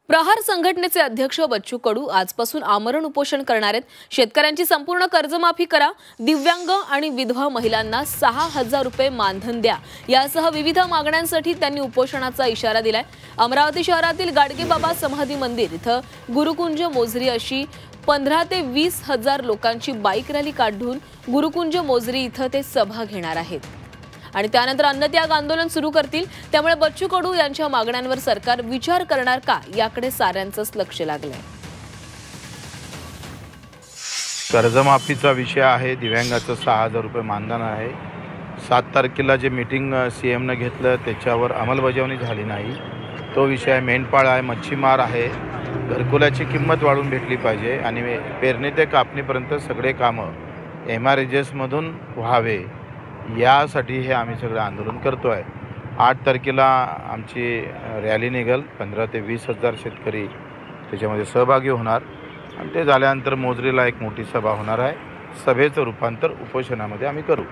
प्रहार संघटनेचे अध्यक्ष बच्चू कडू आजपासून आमरण उपोषण करणार आहेत। शेतकऱ्यांची संपूर्ण कर्जमाफी करा, दिव्यांग आणि विधवा महिलांना 6,000 रुपये मानधन द्या यासह विविध मागण्यांसाठी त्यांनी उपोषणाचा इशारा दिलाय। अमरावती शहरातील गाडगेबाबा समाधी मंदिर इथं गुरुकुंज मोजरी अशी 15 ते 20 हजार लोकांची बाईक रॅली काढून गुरुकुंज मोजरी इथं ते सभा घेणार आहेत आणि त्यानंतर अन्नत्याग आंदोलन सुरू करतील। त्यामुळे बच्चू कडू यांच्या मागण्यांवर सरकार विचार करणार का याकडे साऱ्यांचंच लक्ष लागलंय। कर्जमाफीचा विषय आहे, दिव्यांगाचं 6,000 रुपये मानधन आहे। 7 तारखेला जे मीटिंग सीएमने घेतलं त्याच्यावर अंमलबजावणी झाली नाही, तो विषय आहे। मेंढपाळ आहे, मच्छीमार आहे, घरकुलाची किंमत वाढून भेटली पाहिजे आणि पेरणी ते कापणीपर्यंत सगळे कामं MREGSमधून व्हावे यासाठी हे आम्ही सगळं आंदोलन करतो आहे। 8 तारखेला आमची रॅली निघेल, 15 ते 20 हजार शेतकरी त्याच्यामध्ये सहभागी होणार आणि ते झाल्यानंतर मोजरीला एक मोठी सभा होणार आहे। सभेचं रूपांतर उपोषणामध्ये आम्ही करू।